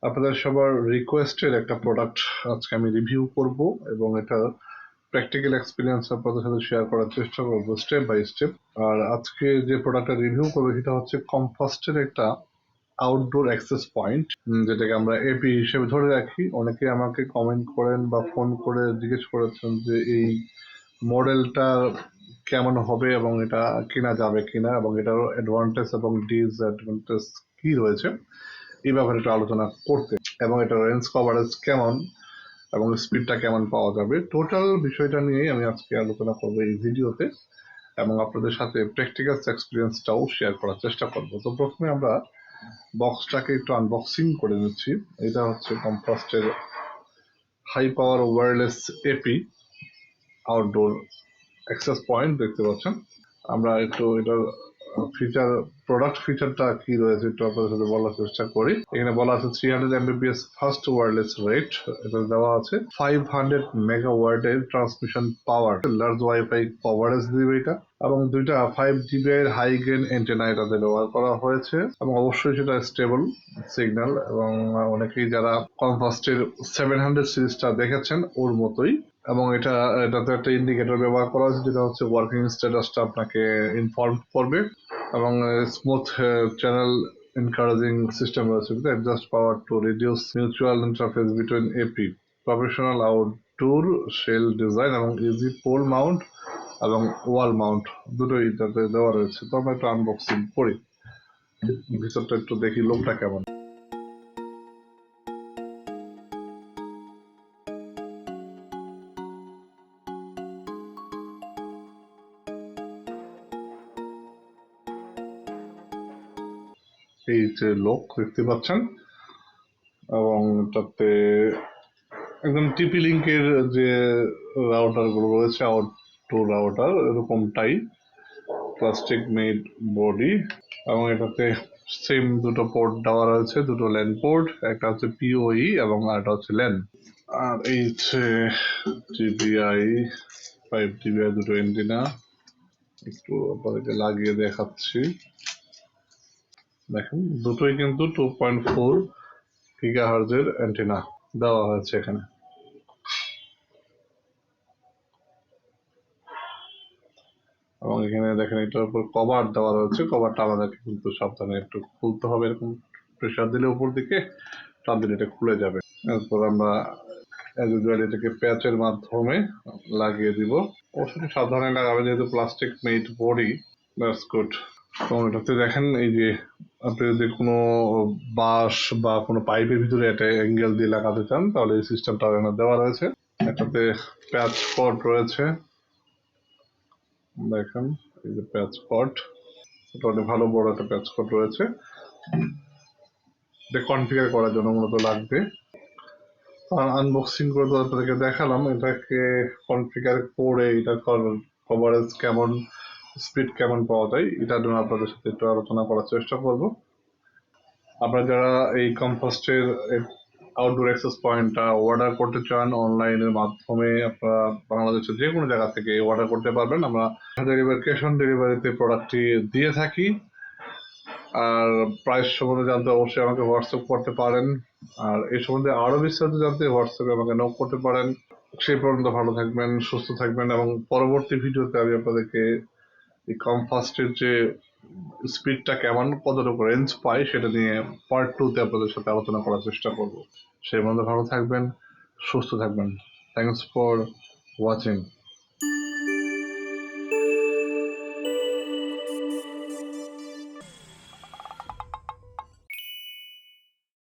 আপনাদের সবার রিকোয়েস্টের একটা প্রোডাক্ট আজকে আমি রিভিউ করব এবং এটা প্র্যাকটিক্যাল এক্সপিরিয়েন্স আপনাদের সাথে শেয়ার করার চেষ্টা করবো স্টেপ বাই স্টেপ। আর আজকে যে প্রোডাক্টটা রিভিউ করবো সেটা হচ্ছে কম্ফাস্টের একটা আউটডোর অ্যাক্সেস পয়েন্ট, যেটাকে আমরা এপি হিসেবে ধরে রাখি। অনেকে আমাকে কমেন্ট করেন বা ফোন করে জিজ্ঞেস করেছেন যে এই মডেলটা কেমন হবে এবং এটা কেনা যাবে কিনা এবং এটার অ্যাডভান্টেজ এবং ডিসঅ্যাডভান্টেজ কি রয়েছে এই ব্যাপারে একটু আলোচনা করতে, এবং এটা রেঞ্জ কভারেজ কেমন এবং স্পিডটা কেমন পাওয়া যাবে, টোটাল বিষয়টা নিয়েই আমি আজকে আলোচনা করবো এই ভিডিওতে এবং আপনাদের সাথে প্র্যাকটিক্যাল এক্সপিরিয়েন্সটাও শেয়ার করার চেষ্টা করব। তো প্রথমে আমরা বক্সটাকে একটু আনবক্সিং করে নিচ্ছি। এটা হচ্ছে কম্ফাস্টের high power wireless AP outdoor access point দেখতে পাচ্ছেন। আমরা একটু এটার ফিচার, প্রোডাক্ট ফিচারটা কি রয়েছে একটু আপনাদের সাথে বলার চেষ্টা করি। এখানে বলা আছে 300 Mbps ফাস্ট ওয়্যারলেস রেট, এটা দেওয়া আছে 500 মেগাওয়াটের ট্রান্সমিশন পাওয়ার, লার্জ ওয়াইফাই কভারেজ দিবে এটা, এবং দুইটা 5 dB এর হাই গেইন অ্যান্টেনা এটাতে ব্যবহার করা হয়েছে এবং অবশ্যই সেটা স্টেবল সিগন্যাল। এবং অনেকেই যারা কমফাস্টের 700 সিরিজটা দেখেছেন ওর মতোই, এবং এটাতে একটা ইন্ডিকেটর ব্যবহার করা হয়েছে যেটা হচ্ছে ওয়ার্কিং স্ট্যাটাসটা আপনাকে ইনফর্ম করবে, এবং স্মুথ চ্যানেল এনকারেজিং সিস্টেম রয়েছে, adjust power to reduce mutual interface between AP, professional outdoor shell design এবং ইজি পোল মাউন্ট এবং ওয়াল মাউন্ট দুটোই এটাতে দেওয়া রয়েছে। তো আমরা একটু আনবক্সিং করি, ভিতরটা একটু দেখি লোকটা কেমন। এই যে লোক দেখতে পাচ্ছেন, এবং এটাতে একদম টিপি লিঙ্কের যে রাউটার গুলো রয়েছে, আউটডোর রাউটার এরকমটাই, প্লাস্টিক মেড বডি, এবং এটাতে সেম দুটো পোর্ট দেওয়া রয়েছে, দুটো ল্যান পোর্ট, একটা হচ্ছে পিওই এবং আরেকটা হচ্ছে ল্যান। আর এই হচ্ছে জিবিআই 5 dBi দুটো এন্টিনা, একটু আপনাদেরকে লাগিয়ে দেখাচ্ছি। দেখেন দুটোই কিন্তু 2.4 গিগাহার্জের অ্যান্টেনা দেওয়া হয়েছে এখানে। এবং এখানে দেখেন এটার উপর কভার দেওয়া রয়েছে, কভারটা আমাদেরকে কিন্তু সাবধানে একটু খুলতে হবে, এরকম প্রেশার দিলে উপর দিকে টান দিলে এটা খুলে যাবে। এরপর আমরা এটাকে প্যাচের মাধ্যমে লাগিয়ে দিব, অবশ্যই সাবধানে লাগাবে যেহেতু plastic made body. That's good. এবং এটাতে দেখেন এই যে আপনি যদি কোনো বাঁশ বা কোনো পাইপের ভিতরে একটা অ্যাঙ্গেল দিয়ে লাগাতে চান তাহলে এই সিস্টেমটা এখানে দেওয়া রয়েছে। এটাতে প্যাচ কট রয়েছে, দেখেন এই যে প্যাচ কট, এটা অনেক ভালো বড় একটা প্যাচ কট রয়েছে, এটা কনফিগার করার জন্য মূলত লাগবে। আনবক্সিং করে তো আপনাদেরকে দেখালাম, এটাকে কনফিগার করে এটা কভারেজ কেমন, স্পিড কেমন পাওয়া যায় এটার জন্য আপনাদের সাথে একটু আলোচনা করার চেষ্টা করব। আপনারা যারা এই কম্পোস্টের আউটডোর অ্যাক্সেস পয়েন্টটা অর্ডার করতে চান অনলাইনের মাধ্যমে, আপনারা বাংলাদেশের যে কোনো জায়গা থেকে অর্ডার করতে পারবেন। আমরা ডেলিভারি, ক্যাশ অন ডেলিভারিতে প্রোডাক্টটি দিয়ে থাকি। আর প্রাইস সম্বন্ধে জানতে অবশ্যই আমাকে হোয়াটসঅ্যাপ করতে পারেন, আর এই সম্বন্ধে আরো বিস্তারিত জানতে হোয়াটসঅ্যাপে আমাকে নক করতে পারেন। সেই পর্যন্ত ভালো থাকবেন, সুস্থ থাকবেন, এবং পরবর্তী ভিডিওতে আমি আপনাদেরকে এই কমফাস্টের যে স্পিডটা কেমন, কতটুকু রেঞ্জ পাই সেটা নিয়ে পার্ট 2-তে আপনাদের সাথে আলোচনা করার চেষ্টা করব। সেই পর্যন্ত ভালো থাকবেন, সুস্থ থাকবেন। Thanks for watching.